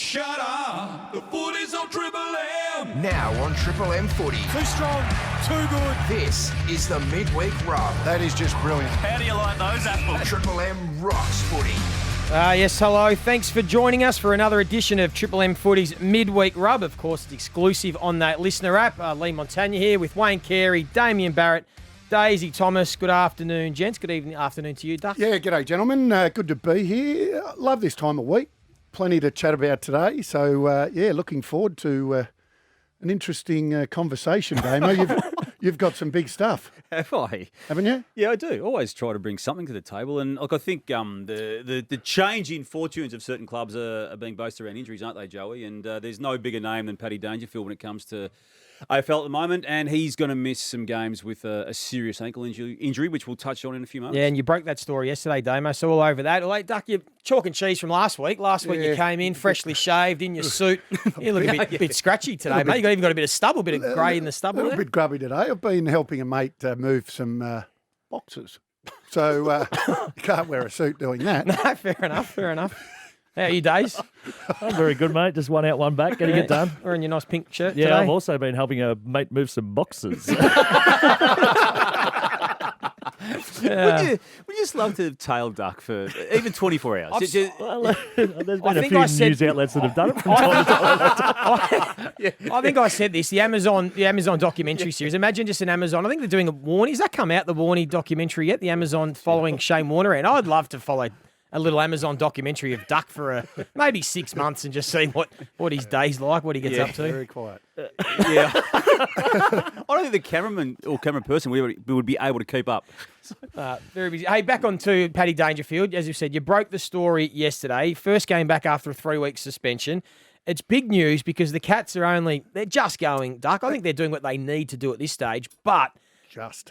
Shut up! The Footy's on Triple M! Now on Triple M Footy. Too strong, too good. This is the Midweek Rub. That is just brilliant. How do you like those apples? Triple M rocks footy. Yes, hello. Thanks for joining us for another edition of Triple M Footy's Midweek Rub. Of course, it's exclusive on that listener app. Lee Montagna here with Wayne Carey, Damien Barrett, Daisy Thomas. Good afternoon, gents. Good afternoon to you, Duck. Yeah, g'day, gentlemen. Good to be here. Love this time of week. Plenty to chat about today. So, looking forward to an interesting conversation, Damo. You've got some big stuff. Have I? Haven't you? Yeah, I do. Always try to bring something to the table. And look, I think the change in fortunes of certain clubs are being based around injuries, aren't they, Joey? And there's no bigger name than Paddy Dangerfield when it comes to AFL at the moment. And he's going to miss some games with a serious ankle injury, which we'll touch on in a few moments. Yeah, and you broke that story yesterday, Damo, so all over that. Well, Duck, you're chalk and cheese from last week. Last week you came in freshly shaved in your suit. You look a bit scratchy today, mate. You've even got a bit of stubble, a bit of grey in the stubble A there. little bit grubby today. I've been helping a mate move some boxes. So you can't wear a suit doing that. No, fair enough. How are you, Days? I'm very good, mate. Just one out, one back. Getting it done. Wearing your nice pink shirt Yeah, today. I've also been helping a mate move some boxes. Would you just love to tail duck for even 24 hours? Well, there's been a think few I said- news outlets that have done it from time to time. I think I said this, the Amazon documentary series. Imagine just an Amazon. I think they're doing a Warney. Has that come out, the Warney documentary yet? The Amazon following Shane Warner. And I'd love to follow a little Amazon documentary of Duck for maybe 6 months and just see what his day's like, what he gets up to. Very quiet. Yeah. I don't think the cameraman or camera person would be able to keep up. Very busy. Hey, back on to Paddy Dangerfield. As you said, you broke the story yesterday. First game back after a 3-week suspension. It's big news because the Cats they're just going, Duck. I think they're doing what they need to do at this stage. But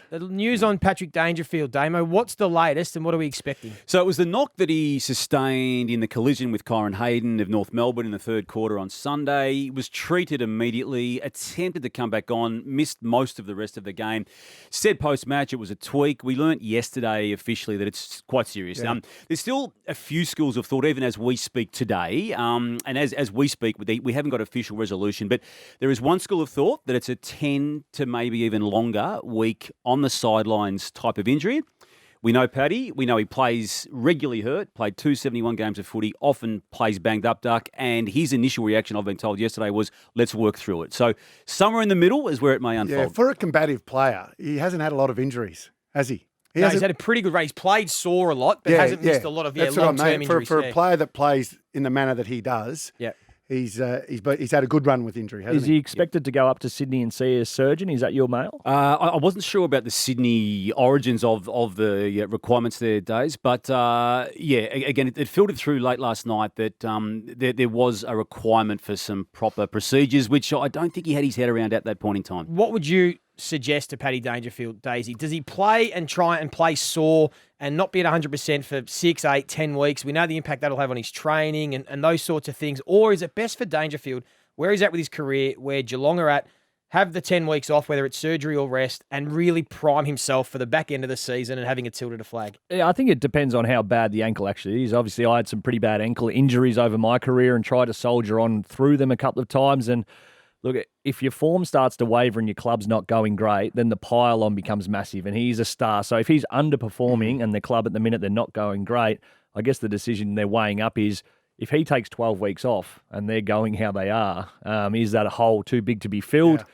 the news on Patrick Dangerfield, Damo, what's the latest and what are we expecting? So it was the knock that he sustained in the collision with Kyron Hayden of North Melbourne in the third quarter on Sunday. He was treated immediately, attempted to come back on, missed most of the rest of the game. Said post-match it was a tweak. We learnt yesterday officially that it's quite serious. Yeah. There's still a few schools of thought, even as we speak today, and as we speak, we haven't got official resolution, but there is one school of thought that it's a 10 to maybe even longer week on the sidelines type of injury. We know Paddy. We know he plays regularly hurt, played 271 games of footy, often plays banged up, Duck, and his initial reaction, I've been told yesterday, was let's work through it. So somewhere in the middle is where it may unfold. Yeah, for a combative player, he hasn't had a lot of injuries, has he? He's had a pretty good run. He's played sore a lot, but hasn't missed a lot of That's what I long-term mean. injuries. For a player that plays in the manner that he does, he's had a good run with injury, hasn't Is he expected to go up to Sydney and see a surgeon? Is that your mail? I wasn't sure about the Sydney origins of the requirements there, Days, but again, it filtered through late last night that there was a requirement for some proper procedures, which I don't think he had his head around at that point in time. What would you suggest to Paddy Dangerfield, Daisy? Does he play and try and play sore and not be at 100% for 6, 8, 10 weeks? We know the impact that'll have on his training and those sorts of things. Or is it best for Dangerfield, where he's at with his career, where Geelong are at, have the 10 weeks off, whether it's surgery or rest, and really prime himself for the back end of the season and having a tilted a flag? Yeah, I think it depends on how bad the ankle actually is. Obviously, I had some pretty bad ankle injuries over my career and tried to soldier on through them a couple of times. And look, if your form starts to waver and your club's not going great, then the pile-on becomes massive, and he's a star. So if he's underperforming and the club at the minute they're not going great, I guess the decision they're weighing up is if he takes 12 weeks off and they're going how they are, is that a hole too big to be filled? Yeah.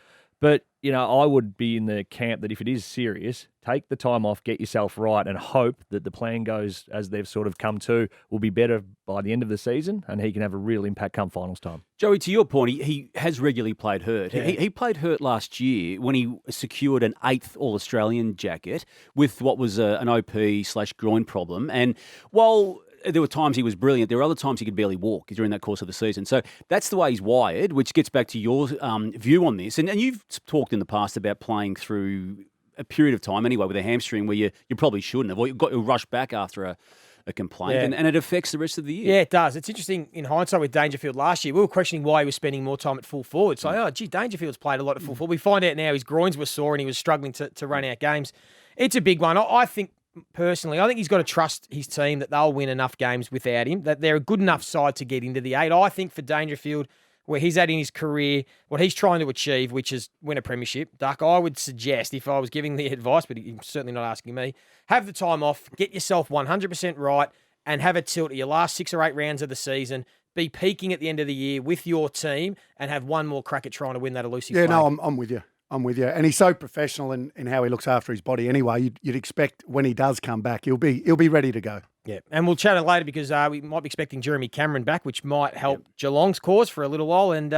But, I would be in the camp that if it is serious, take the time off, get yourself right, and hope that the plan goes as they've sort of come to, will be better by the end of the season, and he can have a real impact come finals time. Joey, to your point, he has regularly played hurt. Yeah. He played hurt last year when he secured an 8th All-Australian jacket with what was an OP/groin problem. And while there were times he was brilliant, there were other times he could barely walk during that course of the season. So that's the way he's wired, which gets back to your view on this. And you've talked in the past about playing through a period of time anyway with a hamstring where you probably shouldn't have, or you've got to rush back after a complaint, and it affects the rest of the year. Yeah, it does. It's interesting in hindsight with Dangerfield last year. We were questioning why he was spending more time at full forward. So, Dangerfield's played a lot at full forward. We find out now his groins were sore and he was struggling to run out games. It's a big one. I think personally, I think he's got to trust his team that they'll win enough games without him, that they're a good enough side to get into the 8. I think for Dangerfield, where he's at in his career, what he's trying to achieve, which is win a premiership, Duck, I would suggest, if I was giving the advice, but he's certainly not asking me, have the time off, get yourself 100% right, and have a tilt at your last 6 or 8 rounds of the season, be peaking at the end of the year with your team, and have one more crack at trying to win that elusive flag. No, I'm with you. I'm with you. And he's so professional in how he looks after his body anyway. You'd expect when he does come back, he'll be ready to go. Yeah, and we'll chat it later because we might be expecting Jeremy Cameron back, which might help Geelong's cause for a little while, and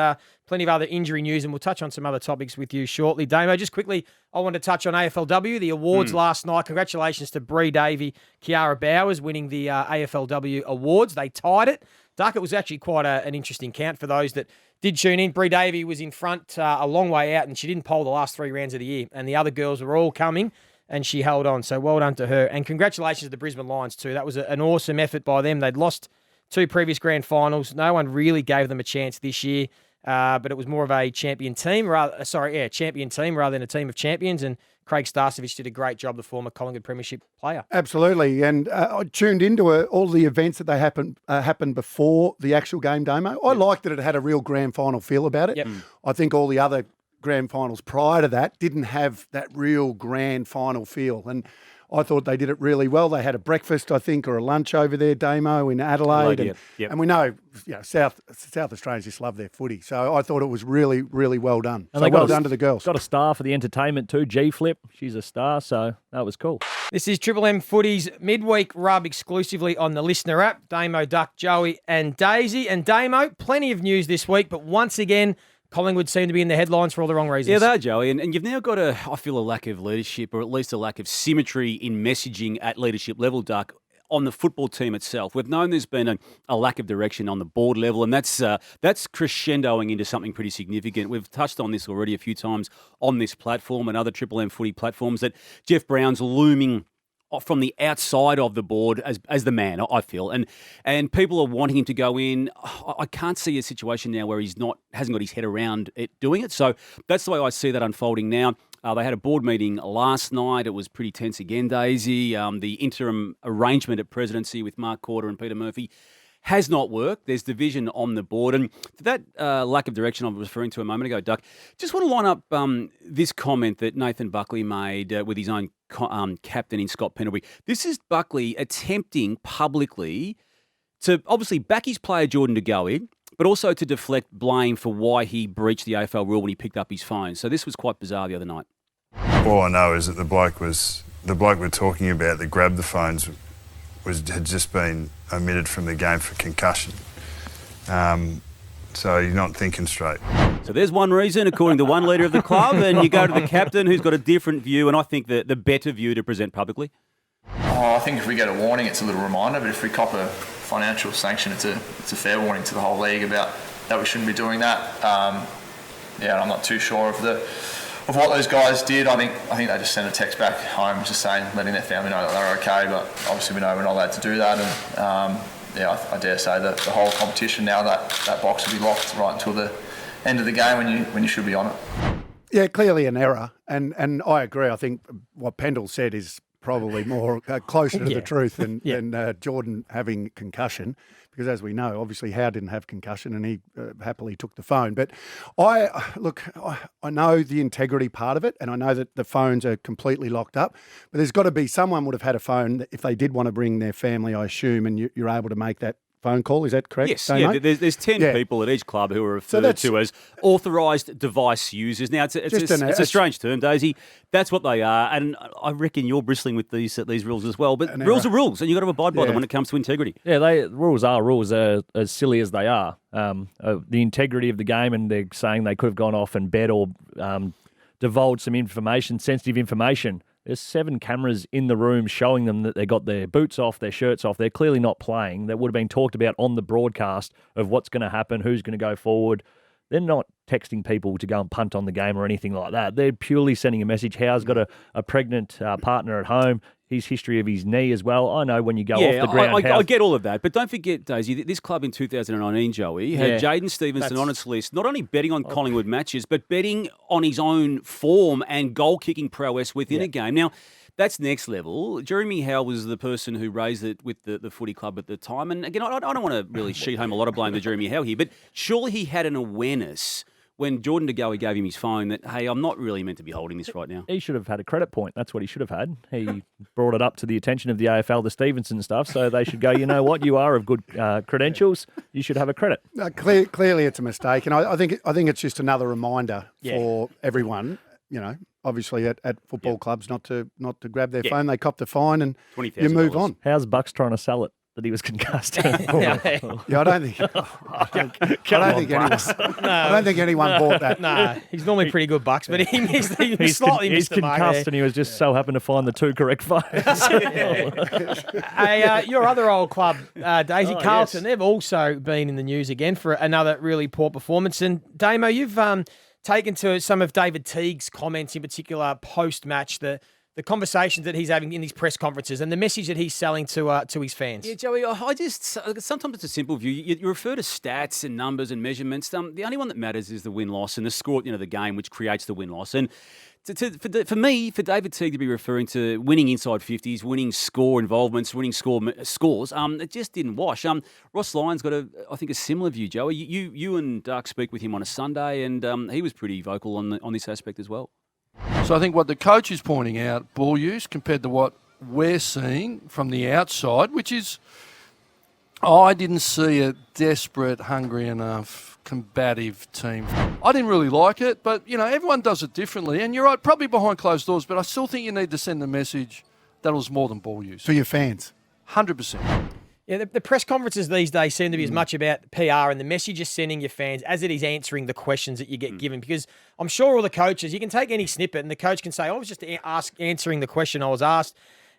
plenty of other injury news, and we'll touch on some other topics with you shortly. Damo, just quickly, I want to touch on AFLW, the awards last night. Congratulations to Bree Davey, Kiara Bowers winning the AFLW awards. They tied it. Duck, it was actually quite an interesting count for those that did tune in. Bree Davey was in front a long way out, and she didn't poll the last 3 rounds of the year, and the other girls were all coming, and she held on. So well done to her. And congratulations to the Brisbane Lions too. That was an awesome effort by them. They'd lost 2 previous grand finals. No one really gave them a chance this year, but it was more of a champion team rather than a team of champions. And Craig Starcevich did a great job, the former Collingwood Premiership player. Absolutely. And I tuned into all the events that they happened before the actual game, Damo. I liked that it had a real grand final feel about it. Yep. I think all the other grand finals prior to that didn't have that real grand final feel. And I thought they did it really well. They had a breakfast, I think, or a lunch over there, Damo, in Adelaide. And we know, South Australians just love their footy. So I thought it was really, really well done. And so well done to the girls. Got a star for the entertainment too, G-Flip. She's a star, so that was cool. This is Triple M Footy's midweek rub exclusively on the Listener app. Damo, Duck, Joey and Daisy. And Damo, plenty of news this week, but once again, Collingwood seem to be in the headlines for all the wrong reasons. Yeah, they are, Joey. And you've now got I feel, a lack of leadership, or at least a lack of symmetry in messaging at leadership level, Duck, on the football team itself. We've known there's been a lack of direction on the board level, and that's crescendoing into something pretty significant. We've touched on this already a few times on this platform and other Triple M Footy platforms, that Jeff Brown's looming from the outside of the board as the man, I feel, and people are wanting him to go in. I can't see a situation now where hasn't got his head around it doing it. So that's the way I see that unfolding now. They had a board meeting last night. It was pretty tense again, Daisy. The interim arrangement at presidency with Mark Corder and Peter Murphy has not worked. There's division on the board. And for that lack of direction I was referring to a moment ago, Duck, just want to line up this comment that Nathan Buckley made with his own captain in Scott Pendlebury. This is Buckley attempting publicly to obviously back his player Jordan De Goey, but also to deflect blame for why he breached the AFL rule when he picked up his phone. So this was quite bizarre the other night. All I know is that the bloke we're talking about that grabbed the phones had just been omitted from the game for concussion. So you're not thinking straight. So there's one reason, according to one leader of the club, and you go to the captain who's got a different view, and I think the better view to present publicly. I think if we get a warning, it's a little reminder, but if we cop a financial sanction, it's a fair warning to the whole league about that we shouldn't be doing that. I'm not too sure of what those guys did. I think they just sent a text back home just saying, letting their family know that they're okay, but obviously we know we're not allowed to do that. And I dare say that the whole competition now, that box will be locked right until the end of the game when you should be on it. Yeah, clearly an error, and I agree. I think what Pendle said is probably more closer to the truth than Jordan having concussion, because as we know, obviously Howe didn't have concussion and he happily took the phone. But I know the integrity part of it, and I know that the phones are completely locked up, but there's got to be someone would have had a phone that if they did want to bring their family, I assume, and you're able to make that phone call. Is that correct? Yes, Damo? there's 10 people at each club who are referred to as authorised device users. Now, it's a strange term, Daisy. That's what they are, and I reckon you're bristling with these rules as well. But rules are rules, and you've got to abide by them when it comes to integrity. Yeah, rules are rules, as silly as they are. The integrity of the game, and they're saying they could have gone off and bet or divulged some information, sensitive information. There's 7 cameras in the room showing them that they got their boots off, their shirts off. They're clearly not playing. That would have been talked about on the broadcast of what's going to happen, who's going to go forward. They're not texting people to go and punt on the game or anything like that. They're purely sending a message. Howe's got a pregnant partner at home. His history of his knee as well. I know when you go off the ground. I get all of that. But don't forget, Daisy, this club in 2019, Joey, had Jaden Stevenson on its list, not only betting on Collingwood matches, but betting on his own form and goal-kicking prowess within a game. Now, That's next level. Jeremy Howe was the person who raised it with the footy club at the time. And again, I don't want to really sheet home a lot of blame to Jeremy Howe here, but surely he had an awareness when Jordan De Goey gave him his phone that, hey, I'm not really meant to be holding this right now. He should have had a credit point. That's what he should have had. He brought it up to the attention of the AFL, the Stevenson stuff, so they should go, you know what, you are of good credentials. You should have a credit. Clearly it's a mistake, and I think it's just another reminder for everyone, obviously at football clubs not to grab their phone. They cop the fine and you move on. How's Bucks trying to sell it? That he was concussed. I don't think anyone bought that. No, he's normally pretty good, Bucks, but he slightly he's missed the mark concussed there. and he was just so happened to find the two correct phones. Your other old club, Daisy, Carlton, yes. they've also been in the news again for another really poor performance. And Damo, you've taken to some of David Teague's comments in particular post-match, the conversations that he's having in these press conferences and the message that he's selling to his fans. Yeah, Joey, sometimes it's a simple view. You refer to stats and numbers and measurements. The only one that matters is the win-loss and the score, the game, which creates the win-loss. And for David Teague to be referring to winning inside 50s, winning score involvements, winning scores, it just didn't wash. Ross Lyon's got I think a similar view, Joey. You and Dark speak with him on a Sunday, and he was pretty vocal on this aspect as well. So I think what the coach is pointing out, ball use, compared to what we're seeing from the outside, which is, I didn't see a desperate, hungry enough, combative team. I didn't really like it, but, everyone does it differently. And you're right, probably behind closed doors, but I still think you need to send the message that it was more than ball use. For your fans. 100%. Yeah, the press conferences these days seem to be as much about PR and the message you're sending your fans as it is answering the questions that you get given. Because I'm sure all the coaches, you can take any snippet and the coach can say, I was just answering the question I was asked.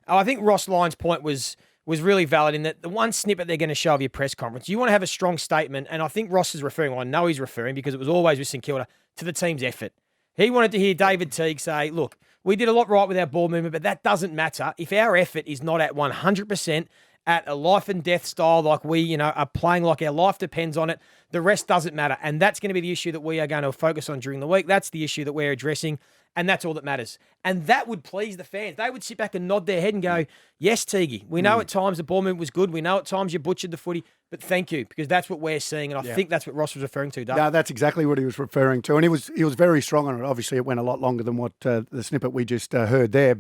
I think Ross Lyon's point was really valid in that the one snippet they're going to show of your press conference, you want to have a strong statement. And I think Ross is referring, I know he's referring because it was always with St Kilda, to the team's effort. He wanted to hear David Teague say, look, we did a lot right with our ball movement, but that doesn't matter. If our effort is not at 100%, at a life and death style, like we, are playing like our life depends on it, the rest doesn't matter. And that's going to be the issue that we are going to focus on during the week. That's the issue that we're addressing. And that's all that matters. And that would please the fans. They would sit back and nod their head and go, yes, Teague, we know at times the ball movement was good. We know at times you butchered the footy, but thank you, because that's what we're seeing. And I think that's what Ross was referring to, Doug. No, that's exactly what he was referring to. And he was very strong on it. Obviously, it went a lot longer than what the snippet we just heard there.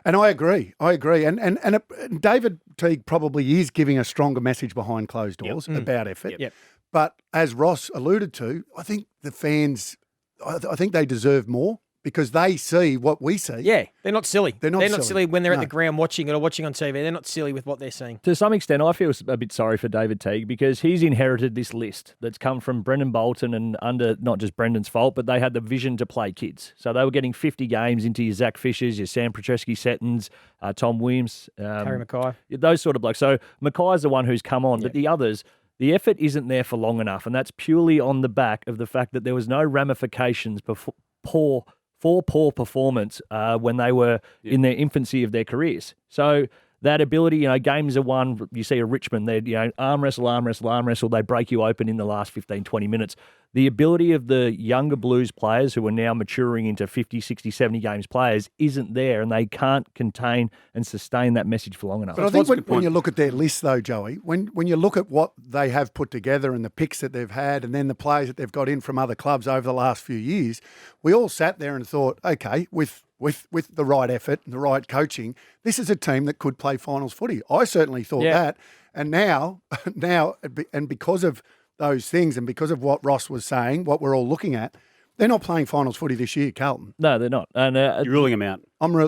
And I agree. And David Teague probably is giving a stronger message behind closed doors about effort. Yep. But as Ross alluded to, I think the fans, I think they deserve more because they see what we see. Yeah, they're not silly. They're not silly when they're at the ground watching it or watching on TV. They're not silly with what they're seeing. To some extent, I feel a bit sorry for David Teague because he's inherited this list that's come from Brendan Bolton and under not just Brendan's fault, but they had the vision to play kids. So they were getting 50 games into your Zach Fishers, your Sam Petreski-Settons, Tom Williams. Harry Mackay. Those sort of blokes. So Mackay's the one who's come on, but the others, the effort isn't there for long enough, and that's purely on the back of the fact that there was no ramifications for poor performance when they were in their infancy of their careers. So that ability, games are won. You see a Richmond, they arm wrestle, they break you open in the last 15, 20 minutes. The ability of the younger Blues players who are now maturing into 50, 60, 70 games players isn't there, and they can't contain and sustain that message for long enough. But I think when you look at their list, though, Joey, when you look at what they have put together and the picks that they've had and then the players that they've got in from other clubs over the last few years, we all sat there and thought, okay, with the right effort and the right coaching, this is a team that could play finals footy. I certainly thought that. And now, and because of those things and because of what Ross was saying, what we're all looking at, they're not playing finals footy this year, Carlton. No, they're not. And you're ruling them out.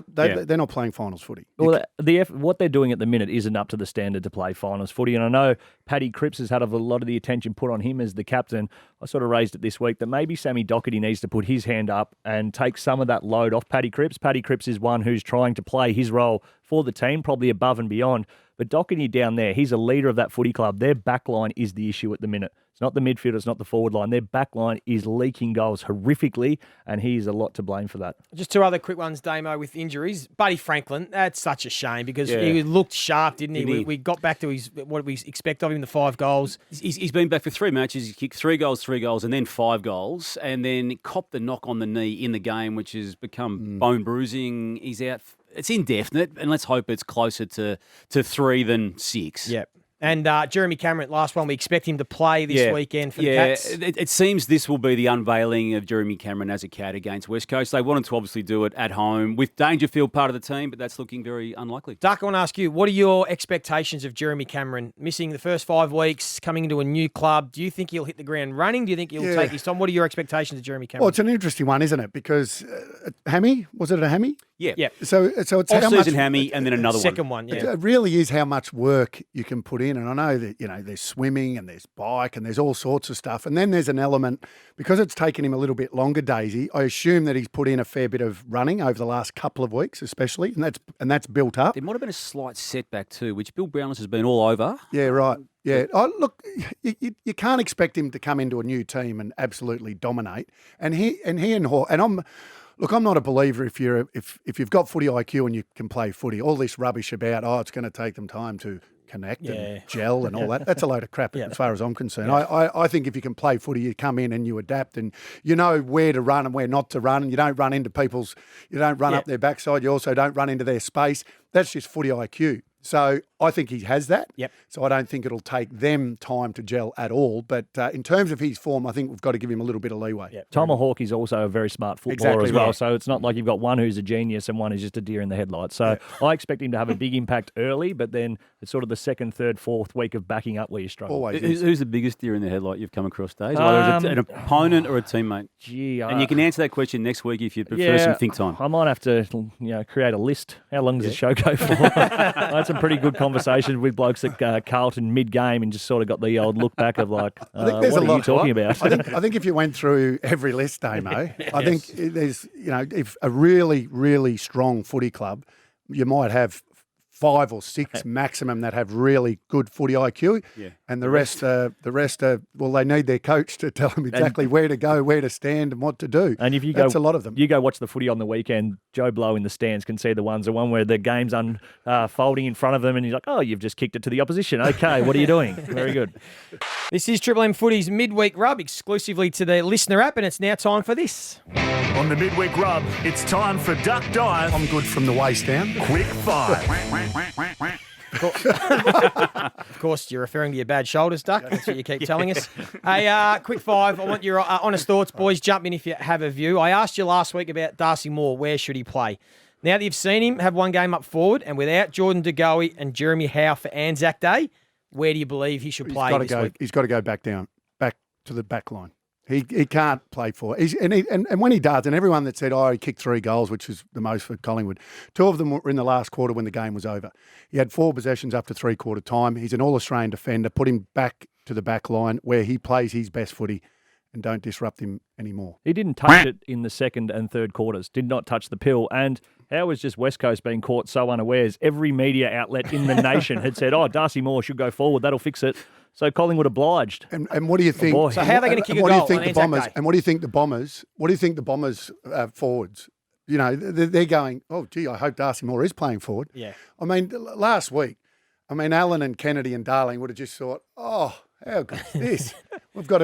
They're not playing finals footy. Well, what they're doing at the minute isn't up to the standard to play finals footy. And I know Paddy Cripps has had a lot of the attention put on him as the captain. I sort of raised it this week that maybe Sammy Docherty needs to put his hand up and take some of that load off Paddy Cripps. Paddy Cripps is one who's trying to play his role for the team, probably above and beyond. But Docherty down there, he's a leader of that footy club. Their back line is the issue at the minute. It's not the midfield, it's not the forward line. Their back line is leaking goals horrifically, and he's a lot to blame for that. Just two other quick ones, Damo, with injuries. Buddy Franklin, that's such a shame because he looked sharp, didn't he? We got back to what we expect of him, the 5 goals. He's been back for 3 matches. He kicked 3 goals, and then 5 goals, and then copped the knock on the knee in the game, which has become bone bruising. He's out. it's indefinite, and let's hope it's closer to 3 than 6. Yep. And Jeremy Cameron, last one, we expect him to play this weekend for the Cats. It seems this will be the unveiling of Jeremy Cameron as a Cat against West Coast. They wanted to obviously do it at home with Dangerfield part of the team, but that's looking very unlikely. Duck, I want to ask you, what are your expectations of Jeremy Cameron missing the first 5 weeks, coming into a new club? Do you think he'll hit the ground running? Do you think he'll take his time? What are your expectations of Jeremy Cameron? Well, it's an interesting one, isn't it? Because hammy, was it a hammy? Yeah. So it's Off-season hammy and then another second one. Yeah. It really is how much work you can put in. And I know that, there's swimming and there's bike and there's all sorts of stuff. And then there's an element, because it's taken him a little bit longer, Daisy, I assume that he's put in a fair bit of running over the last couple of weeks, especially, and that's built up. There might have been a slight setback too, which Bill Brownless has been all over. Yeah, right. Yeah. Look, you can't expect him to come into a new team and absolutely dominate. And I'm not a believer if you've got footy IQ and you can play footy. All this rubbish about it's going to take them time to connect and gel and all that. That's a load of crap as far as I'm concerned. I think if you can play footy, you come in and you adapt and you know where to run and where not to run, and you don't run into you don't run up their backside. You also don't run into their space. That's just footy IQ. So I think he has that. Yep. So I don't think it'll take them time to gel at all. But in terms of his form, I think we've got to give him a little bit of leeway. Yep. Tomahawk is also a very smart footballer as well. So it's not like you've got one who's a genius and one who's just a deer in the headlights. So I expect him to have a big impact early, but then it's sort of the second, third, fourth week of backing up where you struggle. Always Who's the biggest deer in the headlight you've come across, Dave? Whether it's an opponent or a teammate? And you can answer that question next week if you prefer some think time. I might have to create a list. How long does the show go for? I had some pretty good conversations with blokes at Carlton mid-game and just sort of got the old look back of like, I think there's what a are lot you talking about? I think if you went through every list, Damo, I think there's, if a really, really strong footy club, you might have 5 or 6 maximum that have really good footy IQ, and the rest they need their coach to tell them exactly where to go, where to stand, and what to do. And if you that's a lot of them. You go watch the footy on the weekend. Joe Blow in the stands can see the one where the game's unfolding in front of them, and he's like, "Oh, you've just kicked it to the opposition. Okay, what are you doing? Very good." This is Triple M Footy's Midweek Rub exclusively to the listener app, and it's now time for this. On the Midweek Rub, it's time for Duck Dive. I'm good from the waist down. Quick Five. Of course, you're referring to your bad shoulders, Duck. That's what you keep telling us. Hey, quick 5. I want your honest thoughts, boys. Jump in if you have a view. I asked you last week about Darcy Moore. Where should he play? Now that you've seen him have one game up forward and without Jordan De Goey and Jeremy Howe for Anzac Day, where do you believe he should play this week? He's got to go back to the back line. He can't play for it. And when he does, and everyone that said, he kicked 3 goals, which was the most for Collingwood, 2 of them were in the last quarter when the game was over. He had 4 possessions up to 3-quarter time. He's an All-Australian defender. Put him back to the back line where he plays his best footy and don't disrupt him anymore. He didn't touch it in the second and third quarters, did not touch the pill. And how was just West Coast being caught so unawares? Every media outlet in the nation had said, Darcy Moore should go forward. That'll fix it. So Collingwood obliged. And what do you think? So how are they going to kick a goal on Anzac Day? And what do you think the Bombers? What do you think the Bombers forwards? They're going. Oh, gee, I hope Darcy Moore is playing forward. Yeah. I mean, last week, Allen and Kennedy and Darling would have just thought, how good is this? We've got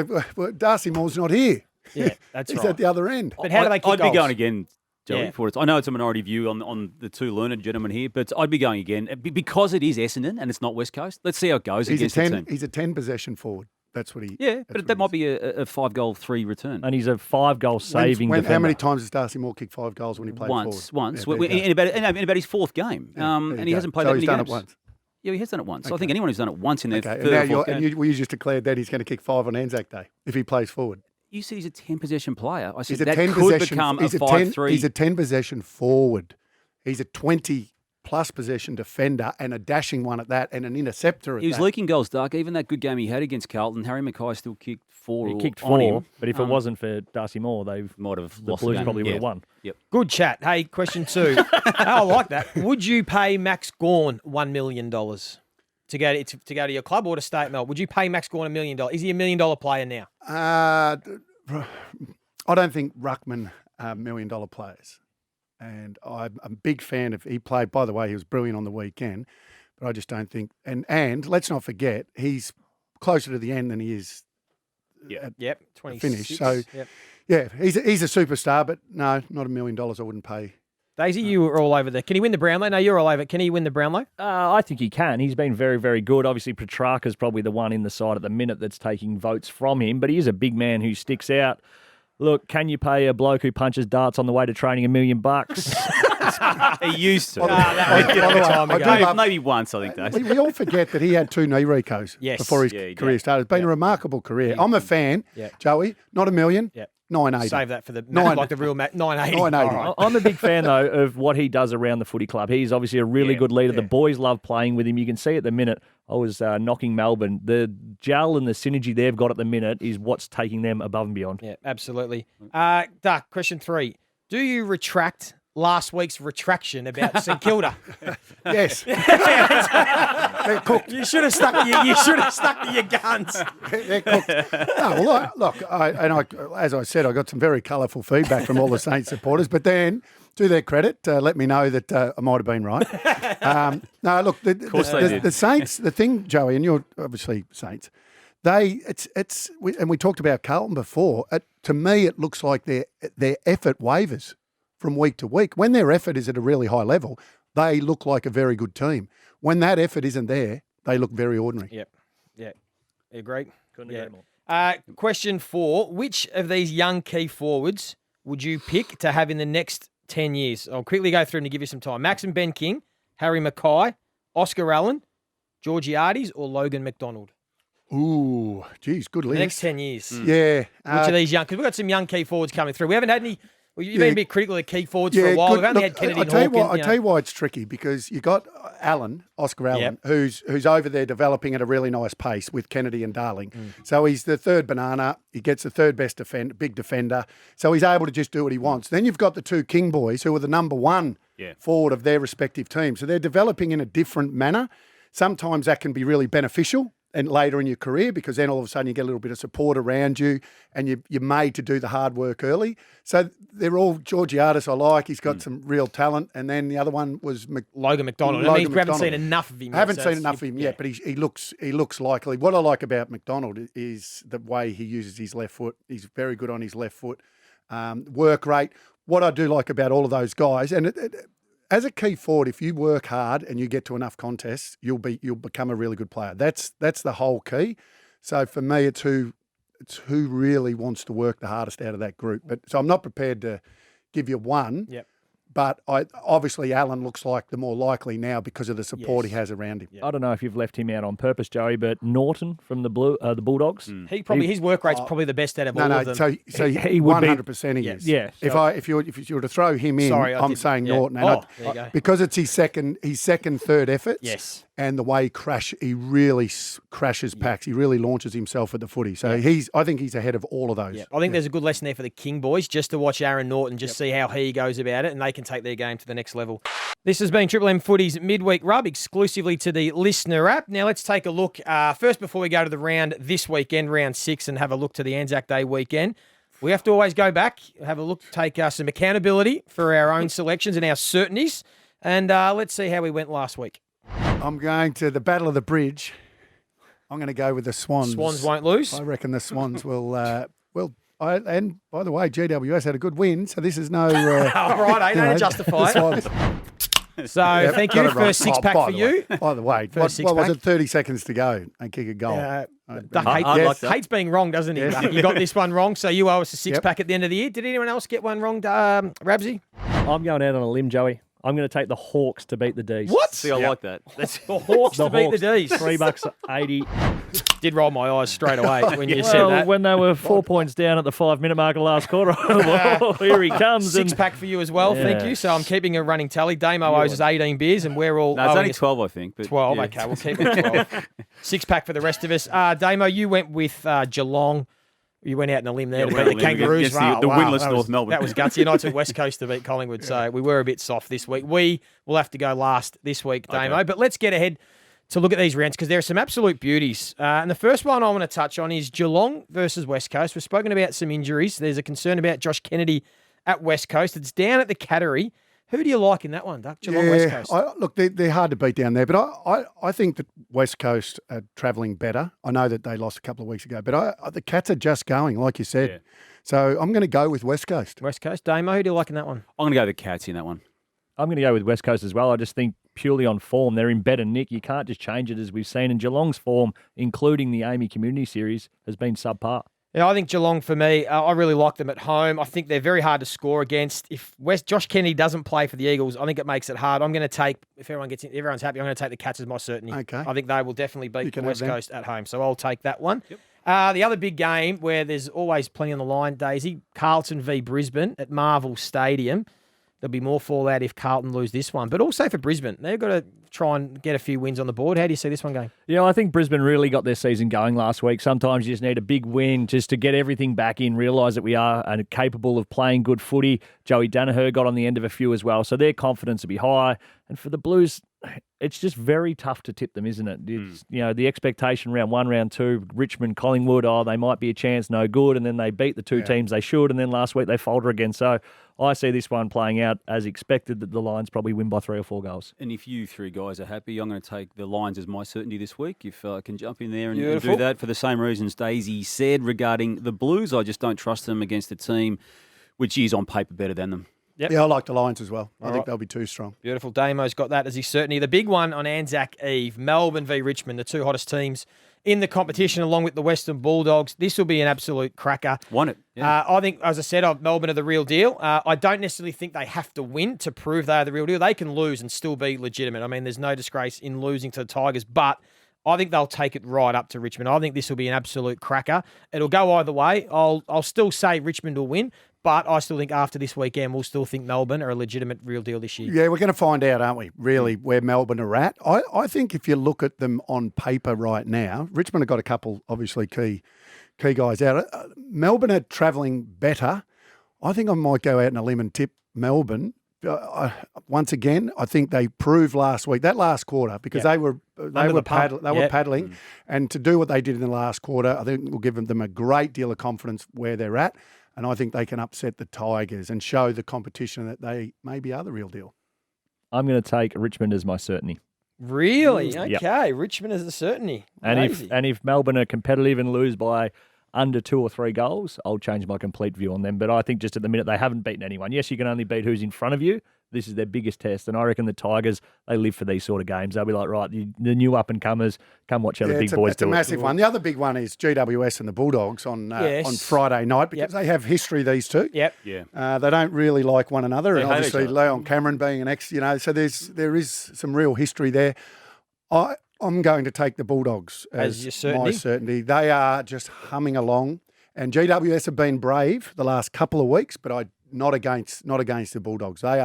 Darcy Moore's not here. Yeah, that's He's right. at the other end. But how do they kick goals? I'd be going again. Yeah. For it. I know it's a minority view on the 2 learned gentlemen here, but I'd be going again because it is Essendon and it's not West Coast. Let's see how it goes against the team. He's a 10 possession forward. That's what he. Yeah, but that might be a 5-goal 3 return. And he's a 5-goal saving defender. How many times has Darcy Moore kicked 5 goals when he played forward? Once. In about his 4th game. And he hasn't played that many games. He's done it once. Yeah, he has done it once. Okay. So I think anyone who's done it once in their 3rd or 4th game. And you just declared that he's going to kick 5 on Anzac Day if he plays forward. You said he's a 10-possession player. I said he's a that 10 could become a 5-3. He's a 10-possession forward. He's a 20-plus possession defender and a dashing one at that and an interceptor at that. He was leaking goals, Dark. Even that good game he had against Carlton, Harry Mackay still kicked 4 He kicked on 4, him. but if it wasn't for Darcy Moore, the Blues probably would have won. Yep. Good chat. Hey, question 2. I like that. Would you pay Max Gawn $1 million to go to your club or to stay at Mel? Would you pay Max Gawn $1 million? Is he $1 million player now? I don't think Ruckman are $1 million players. And I'm a big fan of, he played, by the way, he was brilliant on the weekend, but I just don't think, and let's not forget, he's closer to the end than he is at 26. finish. So, yeah, he's a superstar, but no, not $1 million I wouldn't pay Daisy, you were all over there. Can he win the Brownlow? No, you're all over. Can he win the Brownlow? I think he can. He's been very, very good. Obviously, Petrarca's probably the one in the side at the minute that's taking votes from him, but he is a big man who sticks out. Look, can you pay a bloke who punches darts on the way to training $1 million? He used to. By the way, Maybe once, I think, Dave. we all forget that he had 2 knee recos before his he career did. started. It's been a remarkable career. I'm a fan, Joey. Not $1 million. 980. Save that for the Nine- like the real 980. 980. All right. I'm a big fan, though, of what he does around the footy club. He's obviously a really good leader. The boys love playing with him. You can see at the minute, I was knocking Melbourne. The gel and the synergy they've got at the minute is what's taking them above and beyond. Yeah, absolutely. Duck, question 3. Do you retract last week's retraction about St Kilda? Yes. They're cooked. You should have stuck to your guns. They're cooked. No, well, as I said, I got some very colourful feedback from all the Saints supporters. But then, to their credit, let me know that I might have been right. No, look, the Saints. The thing, Joey, and you're obviously Saints. We talked about Carlton before. To me, it looks like their effort wavers from week to week. When their effort is at a really high level, they look like a very good team. When that effort isn't there, they look very ordinary. Yep. Yeah. Agree. Couldn't agree more. Question 4. Which of these young key forwards would you pick to have in the next 10 years? I'll quickly go through them to give you some time. Maxim Ben King, Harry Mackay, Oscar Allen, Georgiades, or Logan McDonald? Ooh, geez, good list. The next 10 years. Yeah. Which of these young? Because we've got some young key forwards coming through. We haven't had any. Well, you've been a bit critical of key forwards for a while. We've only had Kennedy and Hawkins. I tell you why it's tricky, because you got Oscar Allen, who's over there developing at a really nice pace with Kennedy and Darling. So he's the third banana. He gets the third best big defender. So he's able to just do what he wants. Then you've got the 2 King boys who are the number 1 forward of their respective teams. So they're developing in a different manner. Sometimes that can be really beneficial and later in your career, because then all of a sudden you get a little bit of support around you and you're made to do the hard work early. So they're all Georgiades I like. He's got some real talent. And then the other one was Logan McDonald. Logan I mean, we haven't McDonald. seen enough of him. I haven't seen enough of him yet, but he looks likely. What I like about McDonald is the way he uses his left foot. He's very good on his left foot. Work rate. What I do like about all of those guys, and as a key forward, if you work hard and you get to enough contests, you'll become a really good player. That's the whole key. So for me, it's who really wants to work the hardest out of that group. But so I'm not prepared to give you one. Yep. But obviously Allen looks like the more likely now because of the support he has around him. I don't know if you've left him out on purpose, Joey, but Norton from the Bulldogs. His work rate's probably the best out of all of them. So he would 100% he is. Yeah. If you were to throw him in, I'm saying Norton. And there you go. because it's his second, third efforts. Yes. And the way he really crashes packs. He really launches himself at the footy. So I think he's ahead of all of those. I think there's a good lesson there for the King boys, just to watch Aaron Norton, see how he goes about it, and they can take their game to the next level. This has been Triple M Footy's Midweek Rub, exclusively to the Listener app. Now let's take a look, first before we go to the round this weekend, round 6, and have a look to the Anzac Day weekend. We have to always go back, have a look, take some accountability for our own selections and our certainties, and let's see how we went last week. I'm going to the Battle of the Bridge. I'm going to go with the Swans. Swans won't lose. I reckon the Swans will. And by the way, GWS had a good win, so this is no. Right, ain't justify it. So thank you for a 6-pack for you. By the way, what was it? 30 seconds to go and kick a goal. Duck hates being wrong, doesn't he? Yes. You got this one wrong, so you owe us a 6-pack at the end of the year. Did anyone else get one wrong, Rabsy? I'm going out on a limb, Joey. I'm going to take the Hawks to beat the D's. What? See, I like that. That's the Hawks to beat the D's. $3.80. Did roll my eyes straight away when you said that. When they were 4 points down at the 5-minute mark of the last quarter, here he comes. 6-pack for you as well, thank you. So I'm keeping a running tally. Damo owes us 18 beers, and we're all. No, it's only 12, I think. But 12, okay, we'll keep it 12. 6-pack for the rest of us. Damo, you went with Geelong. You went out in a limb there to beat the Kangaroos. The winless North Melbourne. That was gutsy. And I took West Coast to beat Collingwood, so we were a bit soft this week. We will have to go last this week, Damo. Okay. But let's get ahead to look at these rounds, because there are some absolute beauties. And the first one I want to touch on is Geelong versus West Coast. We've spoken about some injuries. There's a concern about Josh Kennedy at West Coast. It's down at the Cattery. Who do you like in that one, Duck? Geelong, West Coast? Look, they're hard to beat down there, but I think that West Coast are travelling better. I know that they lost a couple of weeks ago, but the Cats are just going, like you said. Yeah. So I'm going to go with West Coast. West Coast. Damo, who do you like in that one? I'm going to go the Cats in that one. I'm going to go with West Coast as well. I just think purely on form, they're in better nick. You can't just change it as we've seen. And Geelong's form, including the Amy Community Series, has been subpar. Yeah, I think Geelong, for me, I really like them at home. I think they're very hard to score against. If Josh Kennedy doesn't play for the Eagles, I think it makes it hard. I'm going to take, if everyone's happy, I'm going to take the Cats as my certainty. Okay. I think they will definitely beat the West Coast at home, so I'll take that one. Yep. The other big game where there's always plenty on the line, Daisy, Carlton v Brisbane at Marvel Stadium. There'll be more fallout if Carlton lose this one. But also for Brisbane, they've got to try and get a few wins on the board. How do you see this one going? Yeah, I think Brisbane really got their season going last week. Sometimes you just need a big win just to get everything back in, realise that we are capable of playing good footy. Joey Danaher got on the end of a few as well, so their confidence will be high. And for the Blues, it's just very tough to tip them, isn't it? It's, the expectation round 1, round 2, Richmond, Collingwood, they might be a chance, no good, and then they beat the two teams they should, and then last week they falter again. So I see this one playing out as expected, that the Lions probably win by 3 or 4 goals. And if you three guys are happy, I'm going to take the Lions as my certainty this week. If I can jump in there and do that for the same reasons Daisy said regarding the Blues, I just don't trust them against a team which is on paper better than them. Yep. Yeah, I like the Lions as well. I think they'll be too strong. Beautiful. Damo's got that as his certainty. The big one on Anzac Eve, Melbourne v Richmond, the two hottest teams in the competition, along with the Western Bulldogs. This will be an absolute cracker. Won it. Yeah. I think, as I said, Melbourne are the real deal. I don't necessarily think they have to win to prove they are the real deal. They can lose and still be legitimate. I mean, there's no disgrace in losing to the Tigers, but I think they'll take it right up to Richmond. I think this will be an absolute cracker. It'll go either way. I'll still say Richmond will win, but I still think after this weekend, we'll still think Melbourne are a legitimate real deal this year. Yeah, we're going to find out, aren't we, really, where Melbourne are at. I think if you look at them on paper right now, Richmond have got a couple, obviously, key guys out. Melbourne are travelling better. I think I might go out on a limb and tip Melbourne. Once again, I think they proved last week, that last quarter, because they were paddling, and to do what they did in the last quarter, I think will give them a great deal of confidence where they're at, and I think they can upset the Tigers and show the competition that they maybe are the real deal. I'm going to take Richmond as my certainty. Really? Okay, Yep. Richmond is the certainty. And Crazy. if Melbourne are competitive and lose by under 2 or 3 goals, I'll change my complete view on them. But I think just at the minute, they haven't beaten anyone. Yes, you can only beat who's in front of you. This is their biggest test. And I reckon the Tigers, they live for these sort of games. They'll be like, right, the new up-and-comers, come watch how the big boys do it. It's a massive one. The other big one is GWS and the Bulldogs on Friday night, because they have history, these two. Yep. Yeah. They don't really like one another. They And hate obviously each other. Leon Cameron being an ex, so there is some real history there. I'm going to take the Bulldogs as your certainty? my certainty. They are just humming along. And GWS have been brave the last couple of weeks, but not against the Bulldogs. They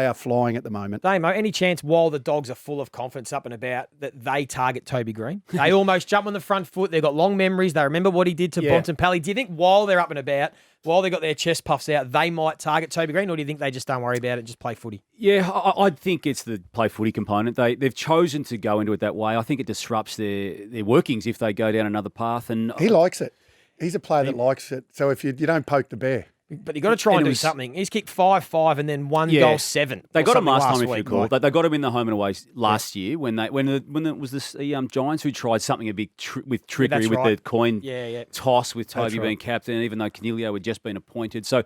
are flying at the moment. Damo, any chance while the Dogs are full of confidence up and about that they target Toby Green? They almost jump on the front foot. They've got long memories. They remember what he did to Bontempelli. Do you think while they're up and about, while they've got their chest puffs out, they might target Toby Green, or do you think they just don't worry about it and just play footy? Yeah, I think it's the play footy component. They've chosen to go into it that way. I think it disrupts their workings if they go down another path. And He likes it. He's a player that likes it. So if you don't poke the bear. But you've got to try and do something. He's kicked 5-5 and then 1 goal 7. They got him last time, if week, you recall. right? They got him in the home and away last year when it was the Giants who tried something a bit with trickery with the coin toss with Toby being captain, even though Canelio had just been appointed. So,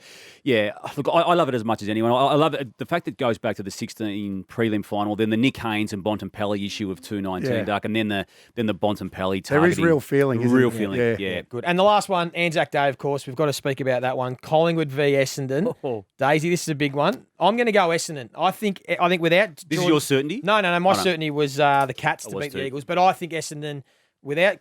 look, I love it as much as anyone. I love it. The fact that it goes back to the 16 prelim final, then the Nick Haynes and Bontempelli issue of 219 duck, and then the Bontempelli targeting. There is real feeling, isn't real there? feeling. Yeah, good. And the last one, Anzac Day, of course. We've got to speak about that one. Collingwood v Essendon. Daisy, this is a big one. I'm going to go Essendon. I think without This is your certainty? No. My certainty was the Cats to beat the Eagles. But I think Essendon,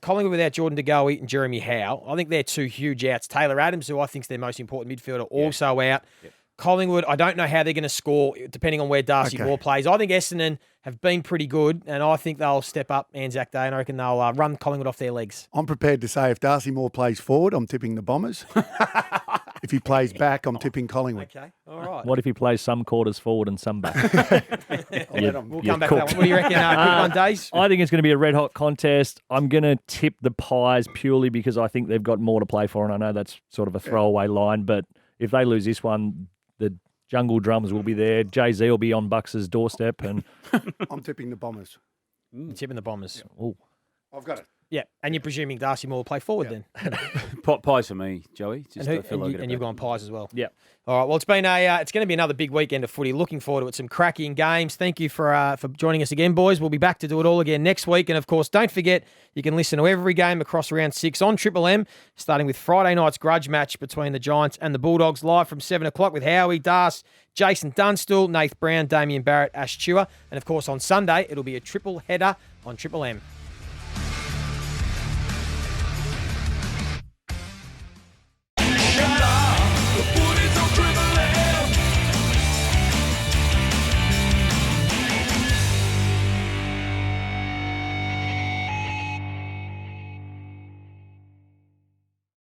Collingwood without Jordan De Goey and Jeremy Howe, I think they're two huge outs. Taylor Adams, who I think is their most important midfielder, also out. Yep. Collingwood, I don't know how they're going to score depending on where Darcy Moore plays. I think Essendon have been pretty good, and I think they'll step up Anzac Day, and I reckon they'll run Collingwood off their legs. I'm prepared to say if Darcy Moore plays forward, I'm tipping the Bombers. If he plays back, I'm tipping Collingwood. Okay, all right. What if he plays some quarters forward and some back? We'll come back to that one. What do you reckon? Quick one, Days? I think it's going to be a red-hot contest. I'm going to tip the Pies purely because I think they've got more to play for, and I know that's sort of a throwaway line, but if they lose this one, the Jungle Drums will be there. Jay-Z will be on Bucks' doorstep. And I'm tipping the Bombers. Tipping the Bombers. Oh, I've got it. Yeah, and you're presuming Darcy Moore will play forward then. Pies for me, Joey. Just I feel like and you've gone Pies as well. Yeah. All right. Well, it's been it's going to be another big weekend of footy. Looking forward to it. Some cracking games. Thank you for joining us again, boys. We'll be back to do it all again next week. And of course, don't forget you can listen to every game across round 6 on Triple M, starting with Friday night's grudge match between the Giants and the Bulldogs, live from 7 o'clock with Howie, Darce, Jason Dunstall, Nath Brown, Damien Barrett, Ash Chua, and of course on Sunday it'll be a triple header on Triple M.